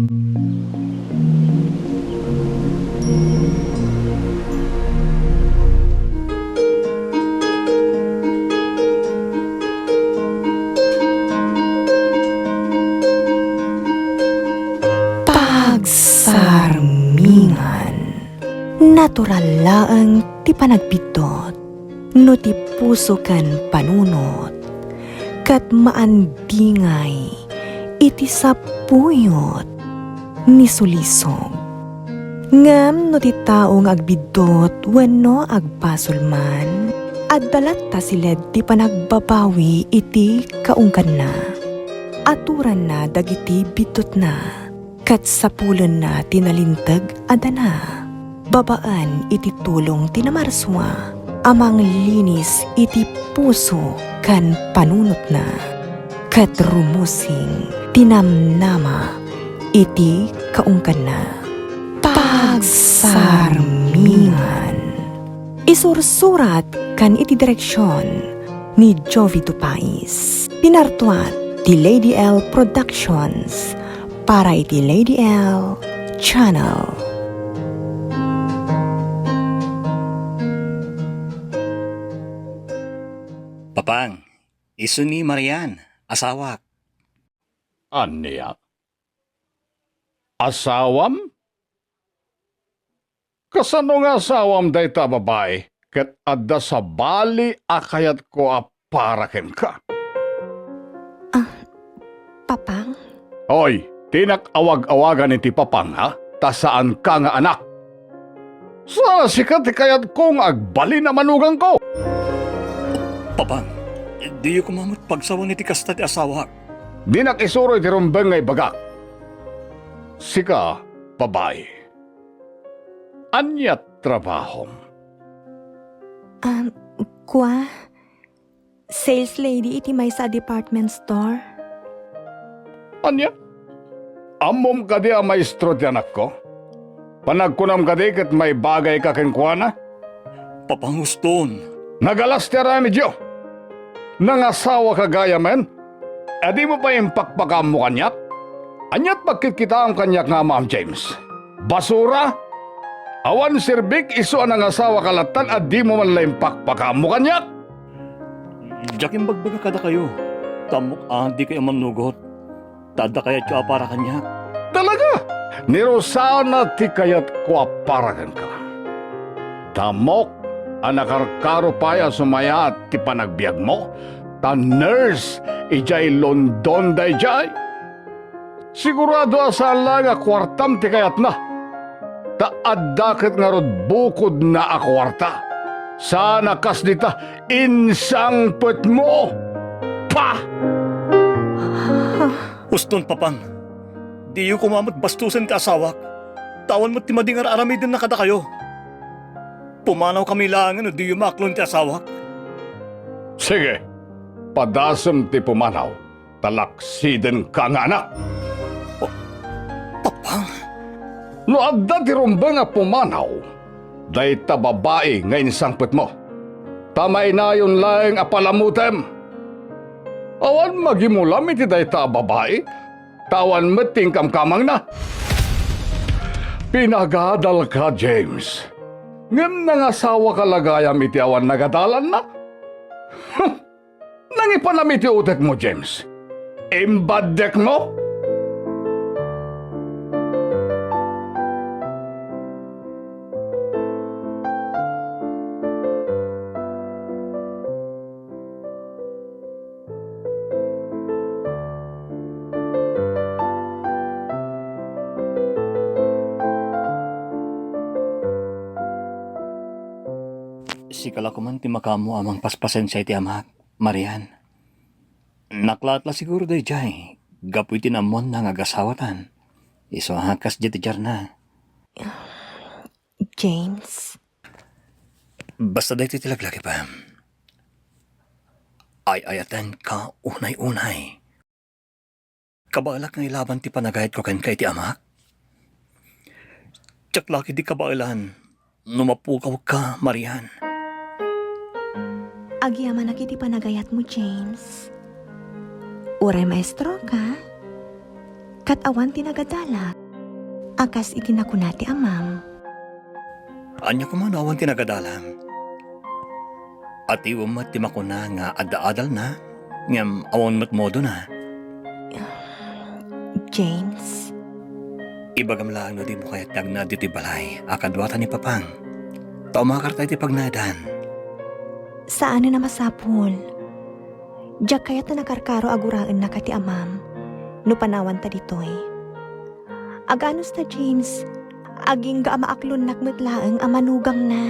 Pagsarmingan. Natural laang ti panagbitot, no ti puso kan panunot, kat maandingay iti sapuyot ni sulisog. Ngam no ti taong agbidot wenno agpasulman, addalat ta siled ti panagbabawi iti kaungkan na. Aturan na dagiti bitot na, kat sapulen na tinalintag adana. Babaan iti tulong tinamarswa, amang linis iti puso kan panunot na. Kat rumusing tinamnama iti kaungkan na. Pagsarmingan. Isursurat kan iti direksyon ni Jovi Tupais. Pinartuat ti Lady Elle Productions para iti Lady Elle Channel. Papang, iso ni Marian, asawak. Aniya? Asawam? Kasano nga asawam day ta babae, ket adda sa bali akayat ko aparaken ka. Papang? Hoy, tinak-awag-awagan iti papang ha? Ta saan ka nga anak? Sa sikat kayat kong agbali na manugang ko. Papang, di yu kumamot pagsawan iti kasta ti asawak. Di nakisuroy ti rumbeng ngay bagak. Sika, babae. Anyat trabahom? Kwa? Sales lady iti may sa department store? Anya? Amom ka di ang maestro ti anak ko? Panagkunam ka di kat may bagay ka kenkwana? Papang huston. Nagalas ti remedyo. Nangasawa ka gaya men? Adi mo pa yung pakpakam mo kanyak? Anyat pagkikita ang kanyak nga, Ma'am James. Basura? Awan sirbik iso ang nangasawa kalatan at di mo man lang pakpakam mo kanyak? Jakim bagbaga kada kayo. Tamok di kayo manugot. Tada kaya tiyo para kanya. Talaga? Nirusaw na ti kayat ko aparagan ka. Tamok, anakarkaro paya sumaya at ti panagbiag mo. Ta nurse, ijay London day jay. Sigurado asal lang kwartam ti kayat na. Ta addakit nga rod bukod na akwarta. Sana kas dita insang pet mo. Pa! Huston, papang. Di yu kumamot bastusan ka asawak. Tawan mo ti madingar arami din na kada kayo. Pumanaw kami langan o di yu maklon ti asawak. Sige, padasem ti pumanaw. Talaksiden ka nga anak. Papang? No adda ti rumba nga pumanaw, day ta babae nga insangpet mo. Tamay na yun lang apalamutem. Awan magimulam iti day ta babae, tawan meting kamkamang na. Pinagadal ka, James. Ngem nangasawa ka lagayam iti awan nagadalan na. Nangipanam iti utek mo, James. Imbadek mo? Sikala ko man ti makamo amang paspasen sa iti amak, Marian. Naklatla siguro day jay. Gapu iti namon na ngagasawatan. Iso hakas jeti jar na. James? Basta day titilaglaki pa. Ay-ayatan ka unay-unay. Kabalak nga ilaban ti panagayat ko ken kay ti amak. Tsaklaki di kabailan. Numapukaw ka, Marian. Agyaman na kiti panagayat mo, James. Uray maestro ka? Katawan tinagadala. Akas itinakunati amam. Anya ko man awan tinagadalam. At iwam mat timakuna nga ada-adal na, ngam awan mat modo na. James, Ibagam lang no di mo kaya tag na diti balay, akadwata ni Papang. Taumakar tayo ti pagnadan. saan na masapul? Diyak kaya't na nakarkaro aguraan na kati amam. No panawan ta ditoy. Aganos ta James, aging ga amaaklon nakmutlaang amanugang na.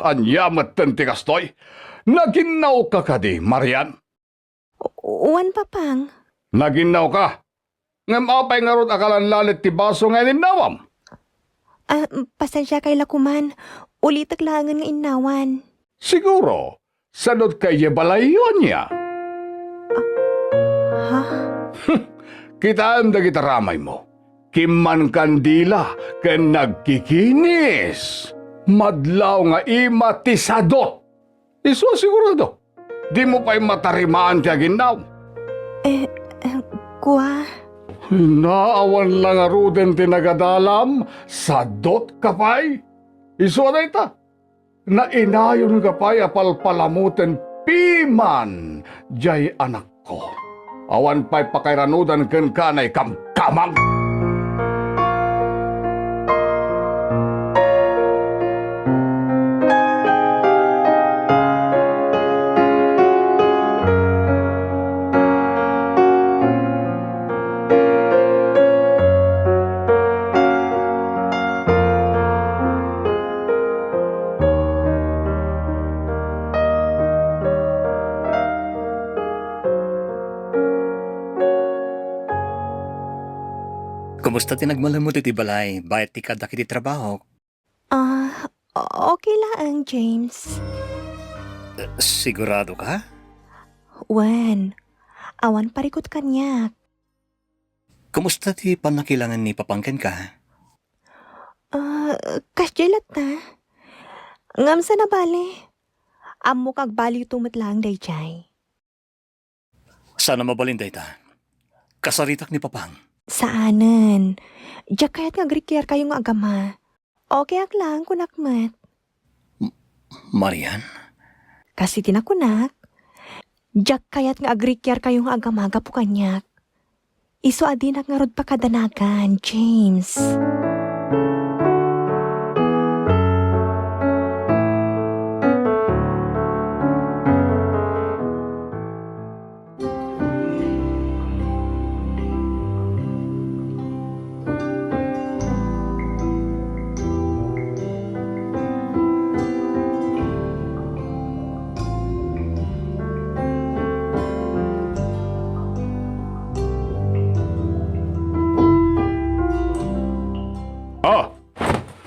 Anyamat tenti kastoy. Naginaw ka kadi, Marian. Uwan Papang. Naginaw ka. Ngam apay nga ron akalan lalit ti baso nga ninawam. Pasensya kay lakuman. Ulitak langan nga inawan. Siguro, sanod kay balayon niya. Ha? Kitaan da kita ramay mo. Kiman kandila ken nagkikinis. Madlaw nga imatisadot. Iso sigurado. Di mo pa'y matarimaan kaya ginaw. Kuha. Naawan lang nga ruden tinagadalam. Sadot ka pa'y. Iso na ita. Na inayon ka pa'y apalpalamuten piman. Jay anak ko. Awan pa'y pakairanudan ken kanay kamkamang. Kumusta tinagmalamot iti balay, bayat ti kadak iti trabaho? Okay lang, James. Sigurado ka? Wan, awan parikot kanyak. Kumusta ti panakilangan ni Papangken ka? Kasjelat na. Ngam sa nabali. Amo kag bali tumatlang dayjay. Sana mabalinday ta. Kasaritak ni Papang. Saanan? Diyak kaya't ngagrikyar kayong agama. Okay ak lang kunakmat. Marian? Kasi tinakunak. Diyak kaya't nga agrikyar kayong agama gapu kanyak. Iso adinak nga rod pa kadanagan, James.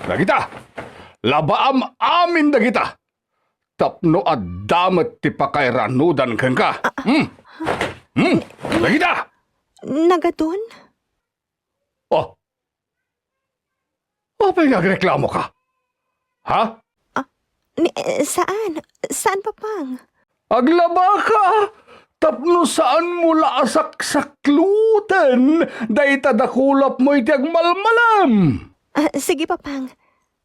Dagita, labaam amin dagita. Tapno addamet ti pakairanudan ken ka. Dagita! Nagadun? Oh. Apay nagreklamo ka? Ha? Saan? Saan Papang? Aglaba ka! Tapno saan mo laasak-sakluten? Dahita dakulap mo iti agmalmalam. Sige Papang.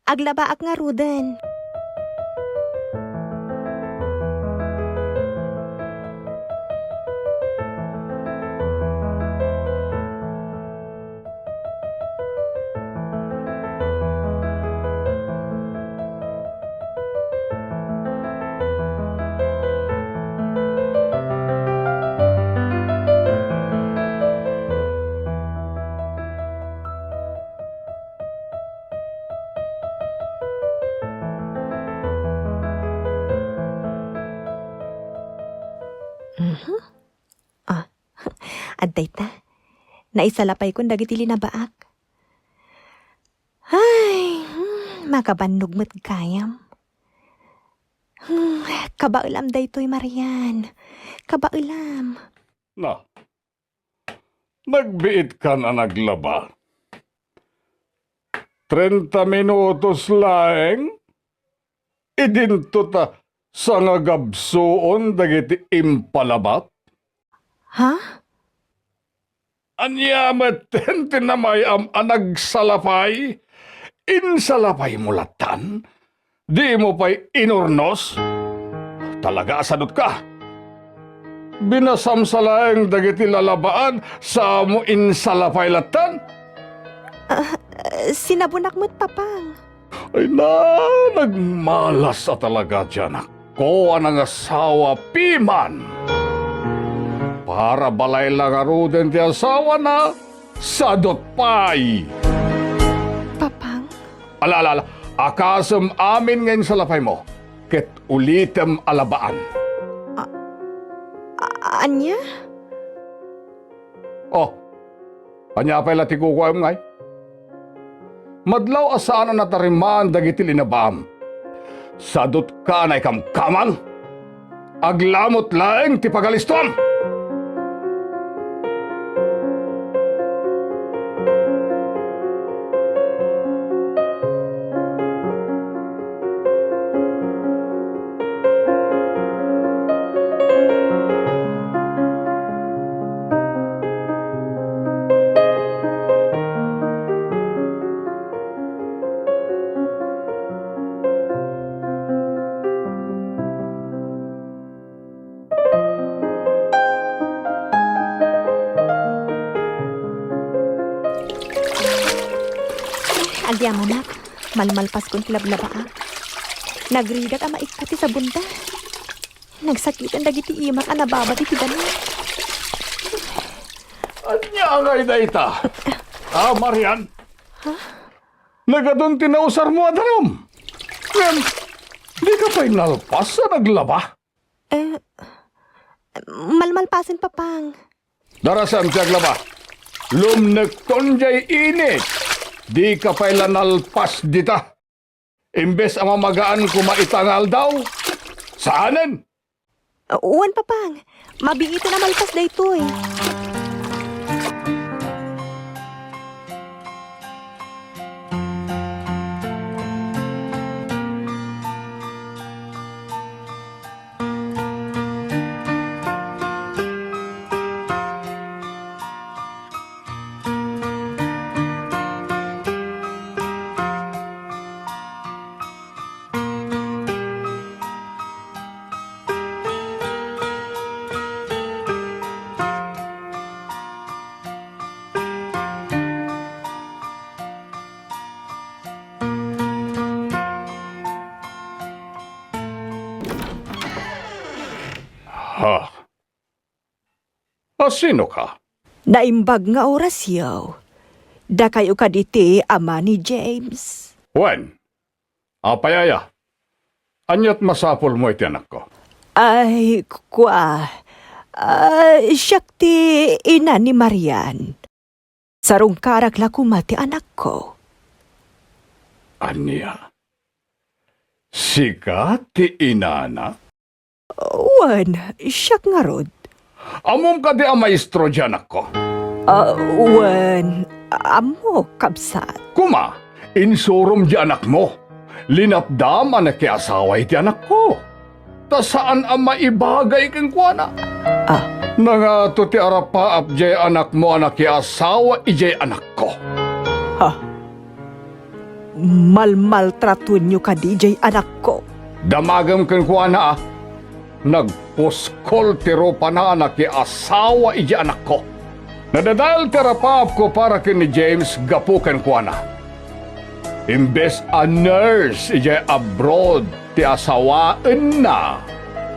Aglabaak nga ruden. Adday ta. Naisalapay kong dagiti linabaak. Ay, makabandog mo't kayam. Hmm, kabailam daytoy, Marian. Kabailam. Na, nagbiit ka na naglaba. 30 minutos laeng. Idinto ta sa nga gabsuon dagiti impalabat. Ha? Anyamet tinamay anag salapay. Insalapay mulatan. Di mo pa'y inurnos. Talaga asadot ka. Binasamsalaeng dagiti lalabaan sa mo insalapay latan. Sinabunak mo't papang. Ay nagmalas sa talaga dyan ako ang asawa piman. Para balay lang aruden ti asawa na sadot pay. Papang? Alala, akasem amin ngayon sa lapay mo, ket ulitem alabaan. Anya? Oh, anya pa'y latikukuha ngay? Madlaw asaan na natarimaan dagiti linabam. Sadot ka na ikamkamang. Aglamot laeng ti pagalistom. Agyaman nak, malmalpas kong kilablabaa. Nagrigat ang maikati sa bunda. Nagsakitan dagiti imak ang nababat iti dani. Anya ngay na ita? Marian? Nagadon tinausar mo adarom. Ngayon, di ka pa'y nalpas sa naglaba? Malmalpasin papang. Darasan siya glaba. Lumnekton jay init. Di ka pa'y lanalpas dita. Imbes ang mamagaan kumaitangal daw. Saanen? Uwan papang, mabiito na malpas daytoy. Ha? Sino ka? Naimbag nga oras yaw. Da kayo kaditi ama ni James. Wen? Apayaya. Anyat masapol mo iti anak ko. Ay, siyakti ina ni Marian. Sarong karak la kumati anak ko. Anya? Sika ti inana? Wan, siyak nga rod. Amom ka di ang maestro dyan ako. Wan, amo kabsat. Kuma, insurom di anak mo. Linapdam anak ki asawa iti anak ko. Ta saan ang maibagay kang kuana? Nangato ti arapaap jay anak mo anak ki asawa ijay anak ko. Malmaltrato nyo ka DJ anak ko. Damagam kang kuana Nagpuskol tiro pa na anak ki asawa ijay anak ko. Nadadal terapaap ko para kini James gapukan kuana. Imbes a nurse ijay abroad ti asawaan na.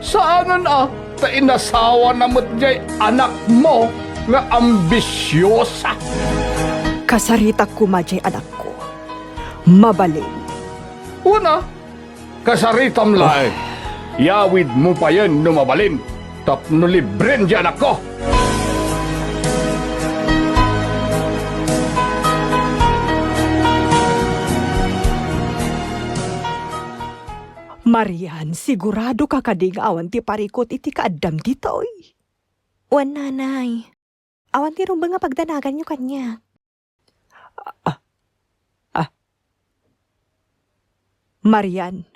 Saanan ta inasawa na mo't jay anak mo nga ambisyosa. Kasarita ko majay anak ko. Mabalin. Una, kasaritam laeng. Yawid mo pa yan numabalin. Tapno libren di anak ko. Marian, sigurado ka kading awan ti parikot iti kaaddam ditoy. Wan nanay. Awan ti rumba nga pagdanagan nyo kanya. Marian,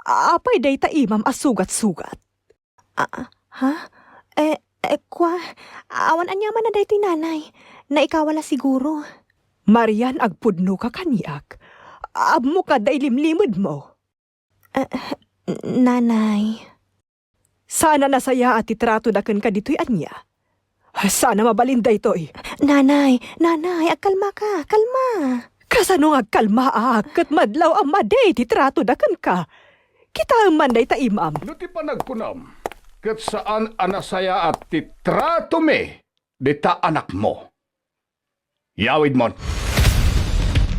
apay day ta imam asugat-sugat. Ha? Awan anyaman na dahi ti nanay. Na ikawala siguro. Marian, agpudno ka kaniak. Abmo ka day limlimod mo. Nanay. Sana nasaya at itrato daken ka dito'y anya. Sana mabalinday to'y. Nanay, agkalma ka, kalma. Kasano agkalma kat madlaw ang maday titrato daken ka. Kita man day ta imam. No ti panagkunam, ket saan anasaya at titrato me, dita anak mo. Yawid mon.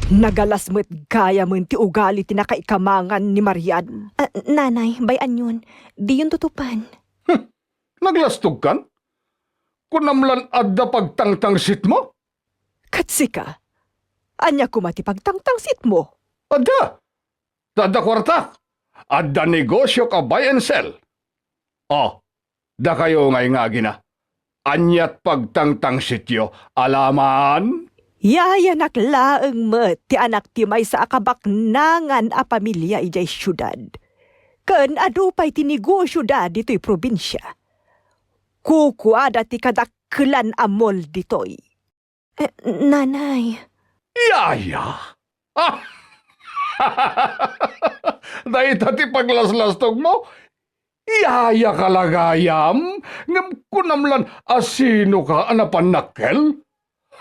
Nagalas mo't kaya mo ti ugali tinakaikamangan ni Marian. Nanay, bayan yun. Di yun tutupan. Naglastog kan? Kunamlan adda pagtangtangsit mo? Katsika, anya kumati pagtangtangsit mo. Adda. Adda kwarta. Adda negosyo ka buy and sell. Oh, da kayo ngay nga gina. Anyat pagtangtangsit yo, alaman? Yayanak laeng met ti anak ti may sa akabaknangan a pamilya ijay syudad. Ken adupay ti negosyo da dito'y probinsya. Kukuada ti kadakkelan a mall dito'y. Nanay. Yaya? Ah! Dahil ti paglaslastog mo, yaya kalagayam, ngam kunamlan asino ka anapanakkel?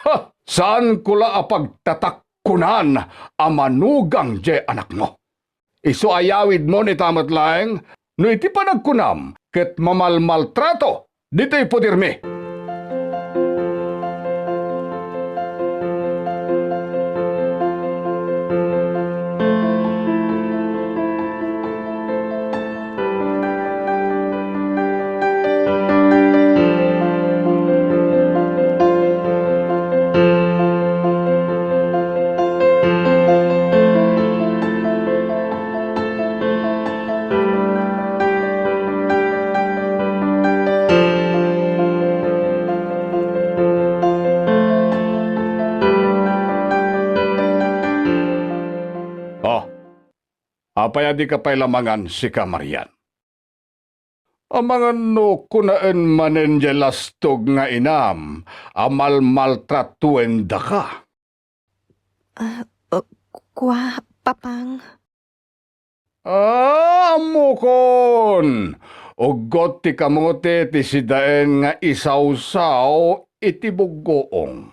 Ha! Saan kula apagtatakkunan amanugang je anak mo? Iso ayawid mo ni tamat laeng, no iti panagkunam, ket mamalmaltrato, dito'y putirmi. Apaya di ka pa'y lamangan si Kamarian. Amangan no kunaan manen lastog nga inam, amal maltratuen da ka. Papang. Amukon! Ugot ti kamote ti sidaen nga isawsaw iti buggoong.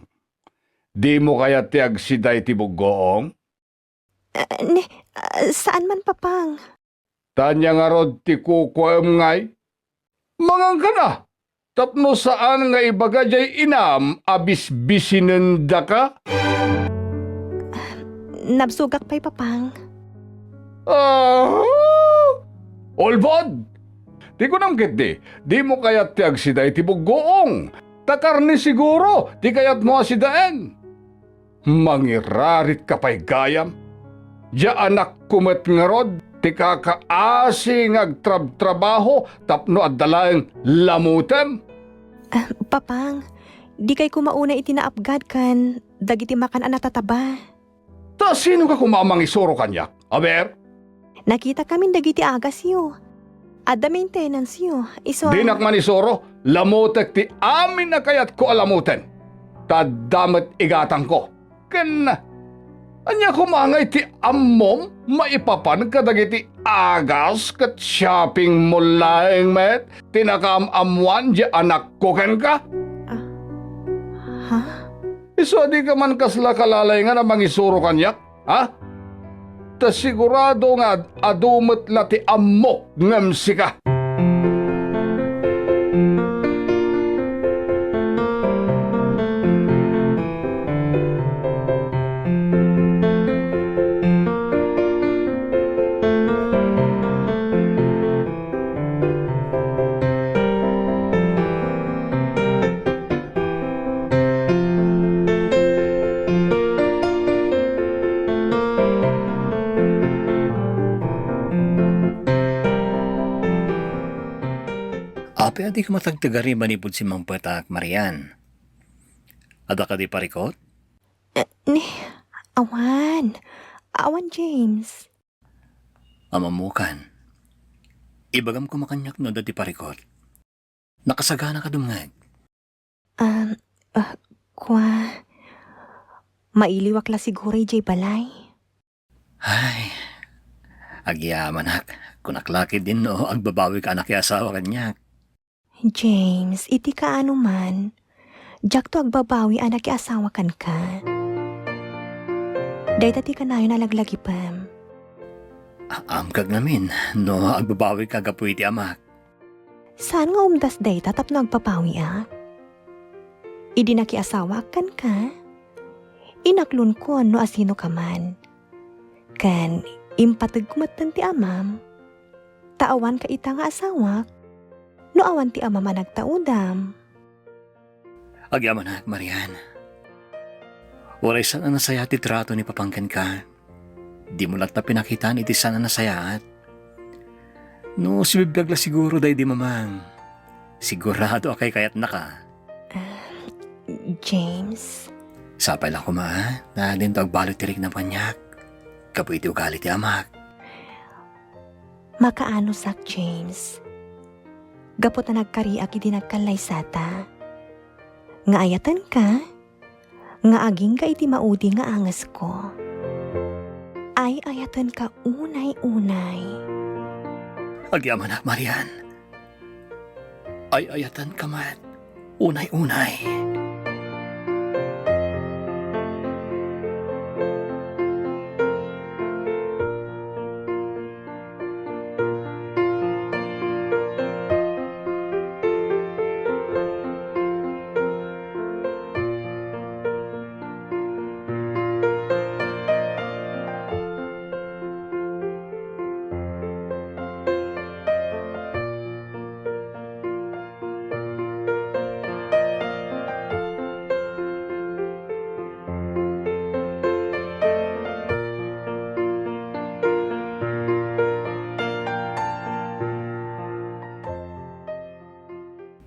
Di mo kaya ti agsiday ti buggoong? Saan man, papang? Tanya nga rod ti kukwem ngay. Mangang ka na. Tapno saan nga ibaga jay inam abis-bisinen da ka? Nabsugak pa'y, papang. Olbod! Di ko namkit di mo kayat ti agsiday ti buggoong. Takarni siguro, di kayat mo asidaen. Mangirarit ka pa'y gayam. Diya anak kumet nga rod, ti kakaasi ngagtrab-trabaho, tapno at dalaeng lamutem. Papang, di kay kumauna itinaapgad kan, dagiti makan anatataba. Ta sino ka kumamang isuro kanyak? Aber? Nakita kami dagiti agas yo. Ada maintenance yo. Iso... Dinak man isuro, lamutek ti amin na kayat ko alamuten. Tadamat igatang ko. Ken... Anya kumangay ti ammom, maipapan kadagiti agas kat shopping mall laeng met, tinakam-amuan di anak ko ken ka? Ha? Iso di ka man kasla kalalay nga na mangisuro kanyak, ha? Ta sigurado nga adumet la ti ammok ngem sika. Apay adi ka matagtagari manipod si Mang Petak, Marian. Ada ka di parikot? Ne, awan. Awan, James. Amamukan. Ibagam ko makanyak no dati parikot. Nakasagana ka dumngag. Um, kwa... Mailiwak la siguro jay balay. Ay, agyaman hak. Kung naklaki din no, agbabawi ka anak asawa kanyak. James, iti ka ano man. Diyak to agbabawi anak asawa kan ka. Day tati ka na yun alaglagi pam. Amkag namin, no agbabawi ka gapu iti amak. Saan nga umdas day tatap no agbabawi ak? Idi nakiasawa kan ka? Inaklon ko no asino ka man. Kan impatag kumatan ti amam. Taawan ka ita nga asawak. No awan ti amam nagtaudam. Agyaman hak, Marian. Walay sana nasaya ti trato ni papangkin ka. Di mo lang na pinakitaan iti sana nasayaat. No, si bibiyag la siguro day di mamang. Sigurado akay kayat na ka. James, Sapay lang kuma, na din to agbalot tirik na panyak. Kapo iti ugali ti amak. makaano sak James. Gapot na nagkariak iti nagkalay sata. Nga ayatan ka, nga aging ka iti maudi nga angas ko. Ay ayatan ka unay-unay. Agyaman hak, Marian. Ay ayatan ka man. Unay-unay.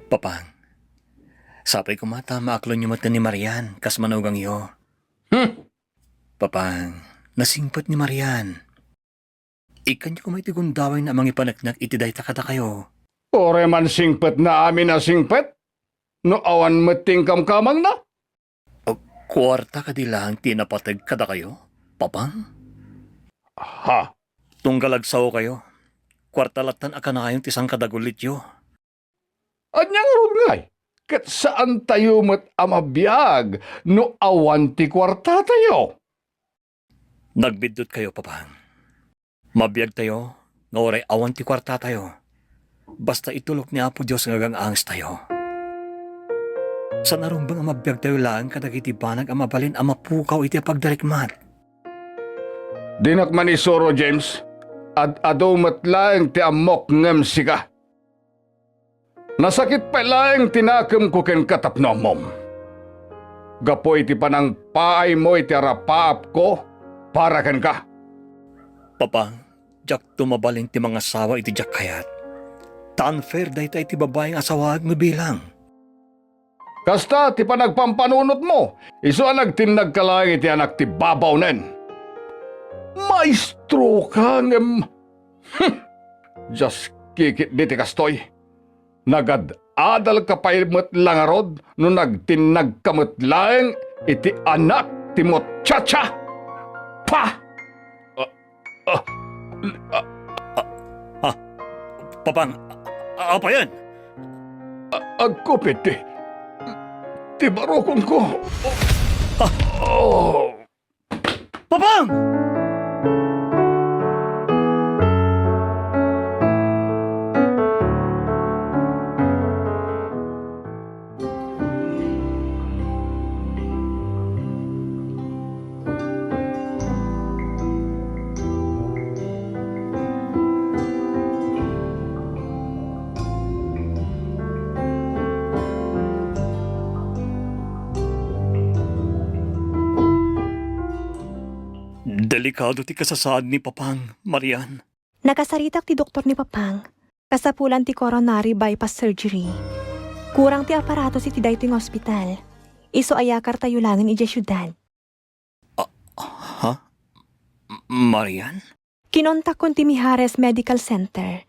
Papang, sapay ko mata maaklon yung mata ni Marian, kas manugang yo. Papang, nasingpat ni Marian. Ikan niyo kumay tigundaway na amang ipanaknak iti day takata kayo. Ore man singpet na amin na singpet. No awan meting kamkamang na. Kwarta ka di lang tinapatag kada kayo, Papang? Ha? Tunggalagsaw kayo. Kwarta latan aka na kayong tisang kadagulit yo. Anyang ron ngay. Kat saan tayo mat amabiyag no awan ti kwarta tayo? Nagbidot kayo, Papang. Mabiyag tayo, nga oray awan ti kwarta tayo. Basta itulok ni Apo Diyos nga gang-angs tayo. Sa narumbang ang mabiyag tayo lang kadagiti banag ang mabalin ang mapukaw iti pagdarikmat. Dinak man isuro, James. Ado matlaeng ti amok ngem sika. Nasakit pa laeng tinakam ko ken katapno mom. Gapoy ti panang paay mo iti arapaap ko para ken ka. Papang, jak tumabalin ti mga asawa iti jak kayat. Ta-unfair dahi tayo iti babaeng asawag nga bilang. Kasta ti panagpampanunot mo, iso nagtinag ka lang iti anak ti babaw nen. Maestro ka ngem. Just kikit di ti kastoy. Nagad-adal ka pa'y langarod no nagtinag kamot lang iti anak ti muchacha. Pa! Papang, apa yan? Agkupit ti barokong ko. Oh. Papang! Delikado ti kasasaad ni Papang, Marian. Nakasaritak ti doktor ni Papang. Kasapulan ti coronary bypass surgery. Kurang ti aparato si ti daytoy nga ospital. Iso ayakar tayo langan ija syudad. Ha? Marian? Kinontak kon ti Mijares Medical Center.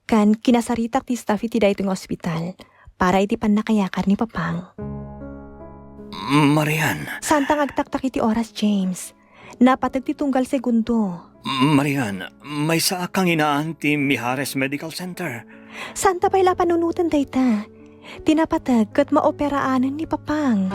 Kan kinasaritak ti staff iti daytoy nga ospital para iti panakayakar ni Papang. Marian? Santang agtaktak iti oras, James. Napatag ti tunggal segundo. Marian, may saa kang inaan ti Mijares Medical Center. Santa pa'y la panunutan dayta. Tinapatag kat maoperaanan ni Papang.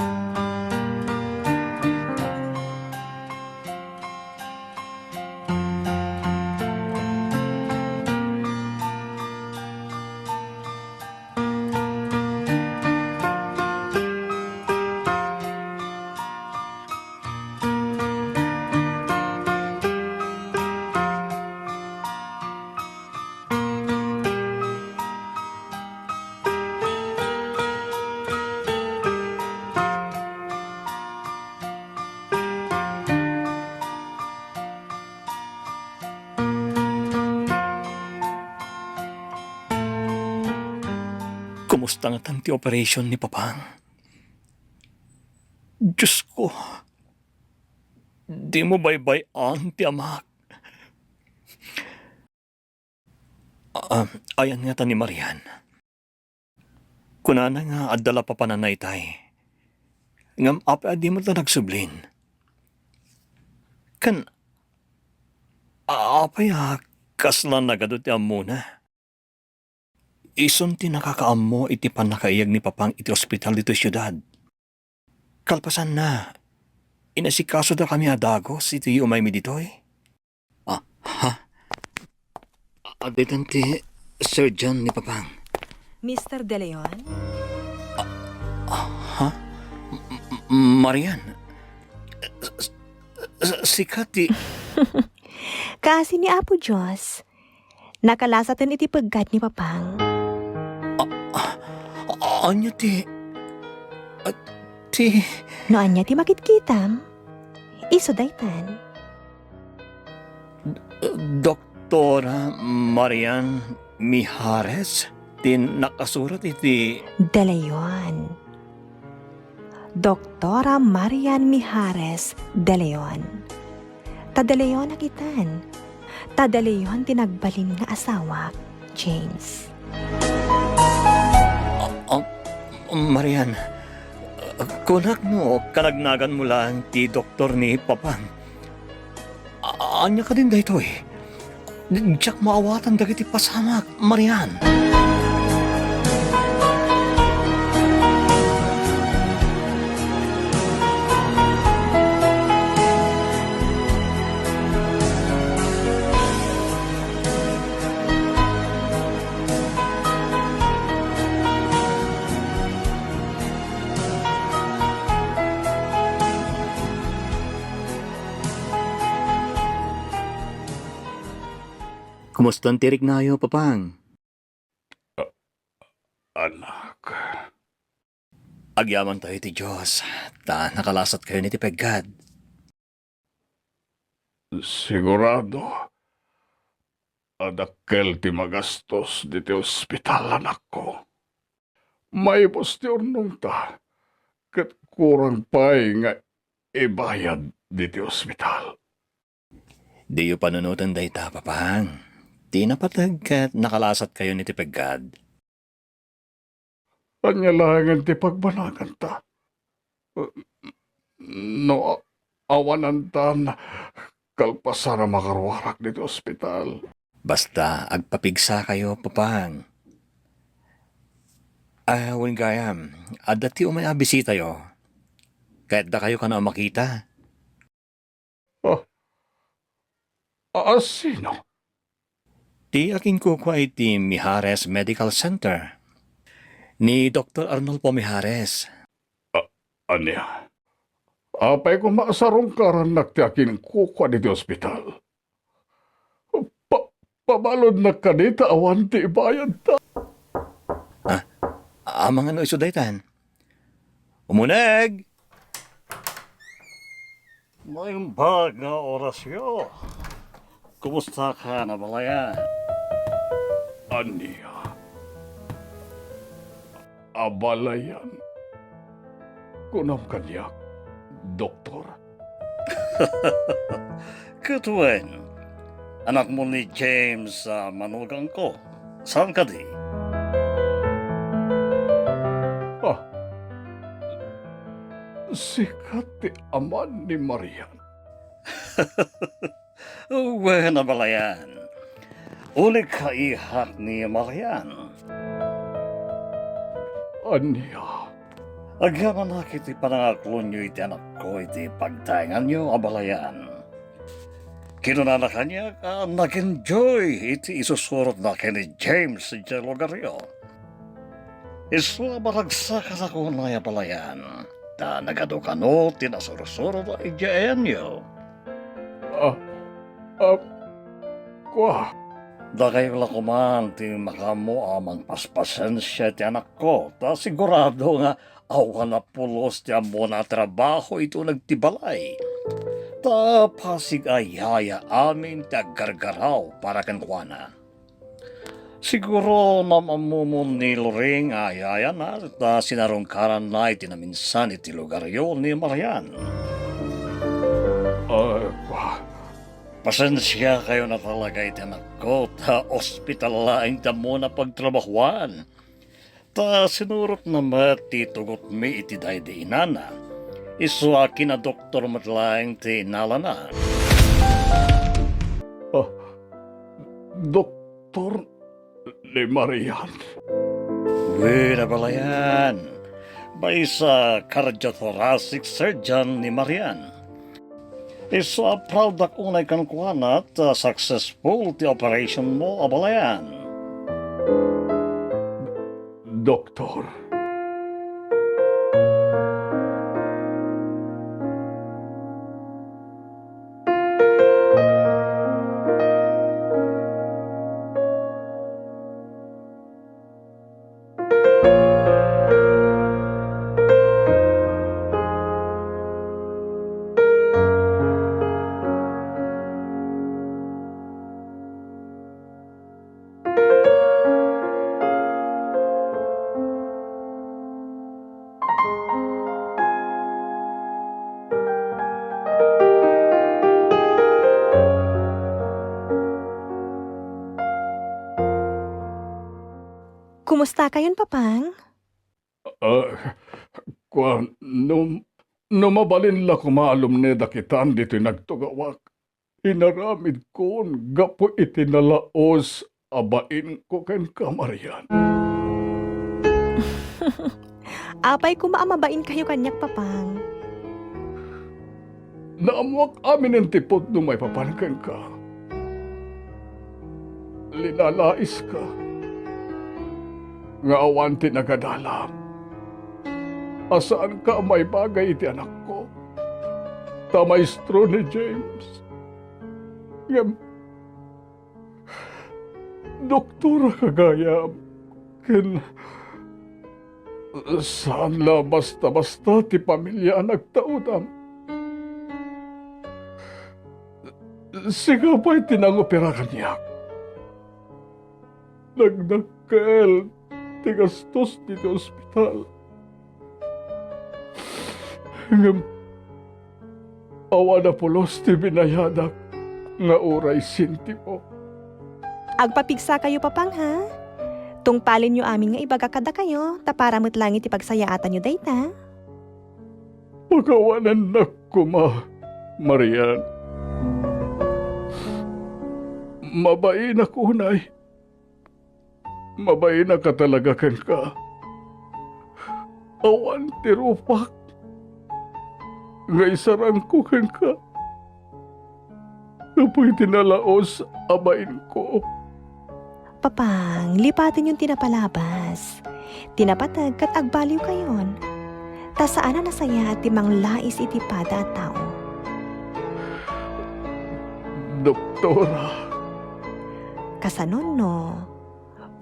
Kumusta nga tanti operation ni Papang? Diyos ko, di mo baybayan ti amak. Ayan nga ta ni Marian. Kunana nga adala pa pananay tay. Ngam apa di mo ta nagsublin. Kan, apa ya kaslan nagadot ti amuna. Ison ti nakakaammo iti panakaiyag ni Papang iti ospital dito syudad. Kalpasan na, inasikaso da kami adagos iti umay mi ditoy. Ha? Aditan ti surgeon ni Papang. Mr. De Leon? Ha? Marian? Sikat ti... Kasi ni Apo Diyos, nakalasatan iti paggat ni Papang. Anya ti... Noan niya ti makitkitam, iso daytan. Doktora Marian Mijares? Ti nakasurat iti... De Leon. Doktora Marian Mijares De Leon. Ta De Leon nakitan. Ta De Leon tinagbalin nga asawa, James. Marian, kunak no, kanagnagan mo lang ti doktor ni Papang. Anya ka din dayto eh. Diyak maawatan dagiti pasamak, Marian. Kumusta ang tirik na ayo, Papang? Anak, Agyaman tayo ti Diyos. Ta nakalasat kayo ni ti Peggad. sigurado, adakkel ti magastos diti ospital anak ko. May ti urnong ta, kat kurang pa'y nga ibayad diti ospital. Di yu panunutan day ta, Papang. Di napatag kat nakalasat kayo ni ti Peggad. Anya langan ti pagbanagan ta. No, awanan ta na kalpasan na makarwarak dito ospital. Basta agpapigsa kayo, Papang. Wen gayam, adati umay bisita yo. Kahit da kayo ka na makita. Sino? Di aking kukwa iti Mijares Medical Center. Ni Dr. Arnolfo Mijares. Anya? Apay ko maasarong karanak ti akin kukwa dito ospital. Pabalod na kanita awan ti ibayad ta. Amang ano iso daytan? Umuneg! May bag na orasyo. Kumusta ka na balaya? Aniya. Abalayan. Kunam kanyak, doktor. Katuen, anak mo ni James sa manugang ko. Saan ka di? Ah, sikat ti aman ni Marian. Uwe na balayan. Uli ka ihak ni Marian. Aniya. Agyaman na kiti panangaklon nyo iti anak ko iti pagtaingan nyo abalayan. Kinunana kanya ka nag-enjoy iti isusurot na kini James iti lugaryo. Iswa baragsakan ako na abalayan. Ta nagadukano tinasurusuro na ijaan nyo. Kwa. Dagay wala ko man ti makamo amang paspasensya ti anak ko. Ta sigurado nga awan na pulos ti amo na trabaho ito nagtibalay. Ta pasig ayaya amin ti aggargaraw para kankwana. Siguro namamumon ni Loring ayaya na ta sinarungkaran na iti na minsan iti lugaryo ni Marian. Kwa. Pasensya kayo na talaga iti anak ko, ta ospital laing ta muna pagtrabahuan. Ta sinurot na mati tugot mi iti daydi inana. Isu akin na doktor matlaing ti inala na. Doktor ni Marian. Uy, nabalayan. Bay sa cardiothoracic surgeon ni Marian. Isu proud ako na ikankuhan at successful ti operation mo, abalayan. Doktor. Kumusta kayon, Papang? Mabalin la kumalom ne dakitan dito nagtugawak. Inaramid ko gapo itinalaos abain ko ken kamarian. Apay kumaamabain kayo kanyak, Papang. Naamuak amin ang tipot no may papankan ka. Linalais ka. Nga awanti nagadalam. Asaan ka may bagay iti anak ko? Tamaestro ni James. Ngam, doktora kagayam. Ken, saan la basta-basta ti pamilya nagtaudam. Siga pa'y tinangopera kanya. Nagdakkel ti gastos dito ospital. Ngam, awa na pulos ti binayadak nga oray sintimo. Agpapigsa kayo, Papang, ha? Tungpalin nyo amin nga ibaga kada kayo, taparamot lang iti pagsayaatan nyo dayta. Pagawanan na kuma, Marian. Mabain na kunay. Mabain na ka talaga ken ka. Awan ti rupak. Nga isarang ko ken ka. Kapoy tinalaos abain ko. Papang, lipatin yung tinapalabas. Tinapatag kat agbaliw kayon. Ta saan na nasaya at timang lais itipada at tao. Doktora. Kasanon no,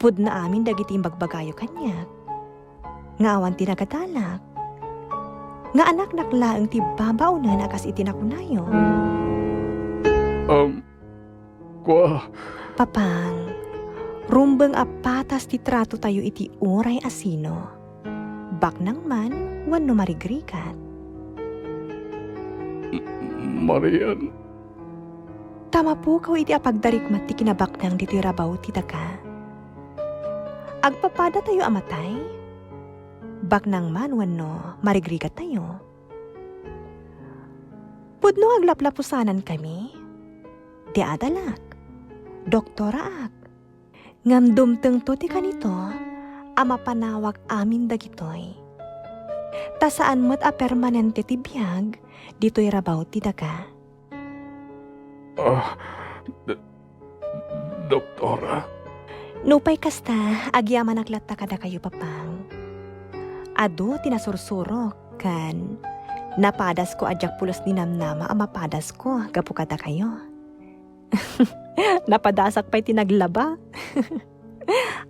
pud na amin dagiti bagbagayo kanya. Nga awan tinagatalak. Nga anak naklaang ti babaw na nakas itinakunayo. Kwa. Papang, Rumbeng apatas ti trato tayo iti uray asino. Baknang man, wano marigrikat. Marian, Tama po kaw iti apagdarikmat ti kinabaknang dito'y rabaw ti daka. Agpapada tayo amatay? Baknang man wano marigrikat tayo. Pudno aglaplapusanan kami. Di adalak. Doktora ak. Ngam dumteng to ti kanito, ama panawag amin dagitoy. Ta saan mo't a permanente ti biyag, dito'y rabaw ti daga. Doktora, Nupay kasta, agyaman aklatta kada kayo papang. Ado tinasursurok, kan napadas ko adyak pulos ni namnama ang mapadas ko, gapukada kayo. Napadasak pa'y tinaglaba.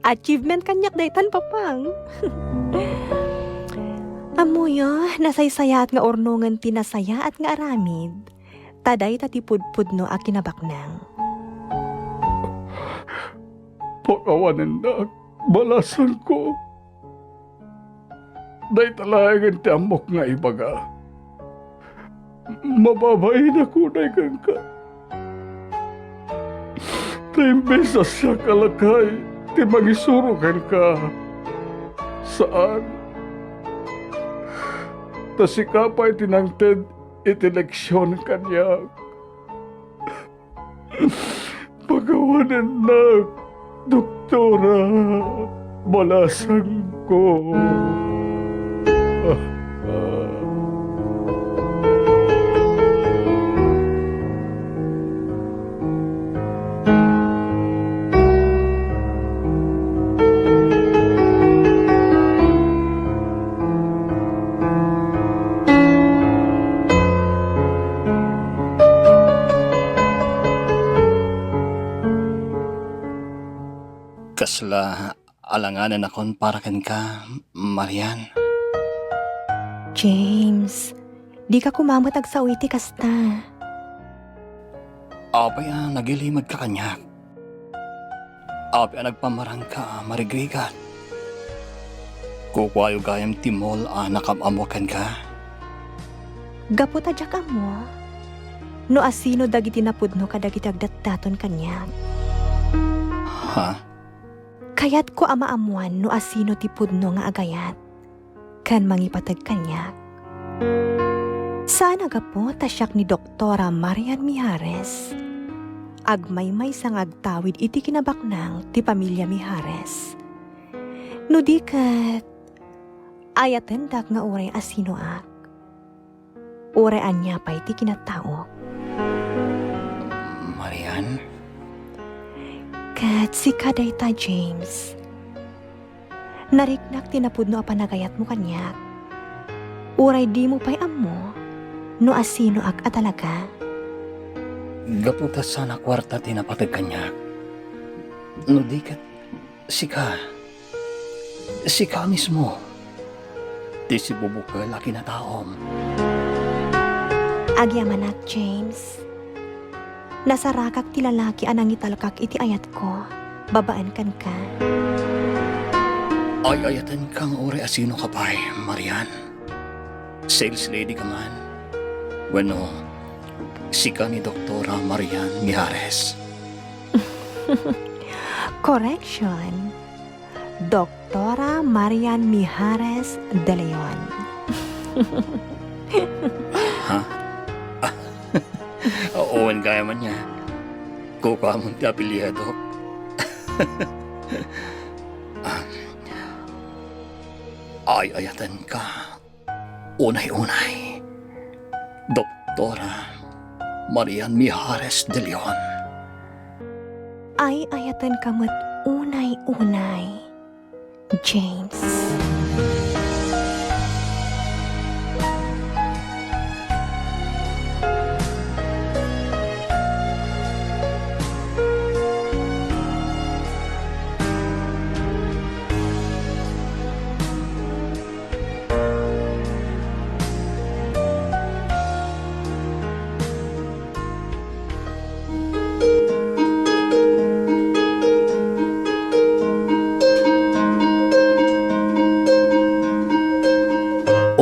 Achievement kanyak daytan papang. Amuyo, nasaysaya at nga ornongan tinasaya at nga aramid. Taday tatipudpudno a kinabaknang. pakawanan na, balasan ko. Day talagang ti amok nga ibaga. Mababayin ako na kang ka. Taimbes sa siya kalakay, ti magisurukan ka. Saan? Tasikapay tinangted itileksyon kanya. Pagawanan na, doktora, balasan ko. Kasla alanganan akon para ken ka, Marian. James, di ka kumamot ag sa uiti kasta. Apay nagilimag ka kanyak. Apay nagpamarang ka, marigrigat. Kukwayo gayam timol nakamamukan ka. Gapot adyak mo. No asino dagiti napudno kadagiti agdatdaton kanyak. Ha? Kayat ko amaamuan no asino ti pudno nga agayat. Kan mangipatag kanyak. Sana gapo tasyak ni Doktora Marian Mijares. Agmaymay sang agtawid iti kinabaknang ti pamilya Mijares. No di kat ayaten dak nga uray asino ak. Uray anya pa'y ti kinataok. Marian? Kat si kadayta James. Nariknak tinapudno a panagayat mo kanyak. Uray di mo pa'y amo, no asino ak atalaga. Gaputa sana kwarta tinapatag kanyak. No di kat, sika mismo. Di si bubukal a kinataom. Agyamanak James. Nasarakak ti lalaki anang italkak iti ayat ko. Babaan kan ka. Ay ayatan kang ore asino ka pa'y, Marian. Sales lady ka man. Bueno, sika ni Doktora Marian Mijares. Correction. Doktora Marian Mijares de Leon. Ha? Owen kaya man niya. Kuka mong ti apelyado. Ay ayatan ka. Unay-unay. Doktora Marian Mijares de Leon. Ay ayatan kamot unay-unay. James.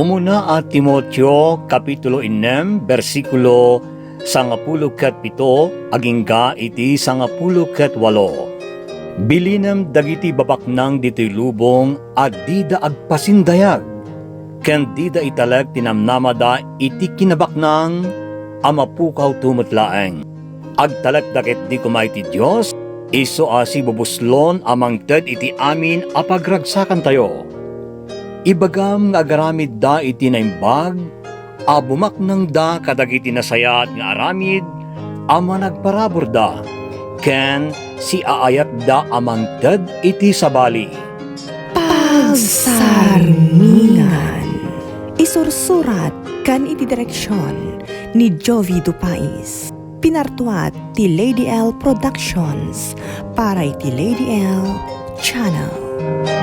Umuna at Timoteo, Kapitulo 6, versikulo 17, aging ka iti 18. Bilinam dagiti babaknang dito'y lubong at dida agpasindayag. Ken dida italag tinamnamada iti kinabaknang amapukaw tumutlaeng. Agtalagdakit di kumay ti Diyos, iso asi bubuslon amang ted iti amin apagragsakan tayo. Ibagam nga agaramid da iti naimbag, abumaknang da kadagiti nasayat nga aramid, ama nagparabor da, ken si aayat da amang ted iti sabali. Pagsarmingan. Isursurat kan iti direksyon ni Jovi Dupais. Pinartuat ti Lady Elle Productions para iti Lady Elle Channel.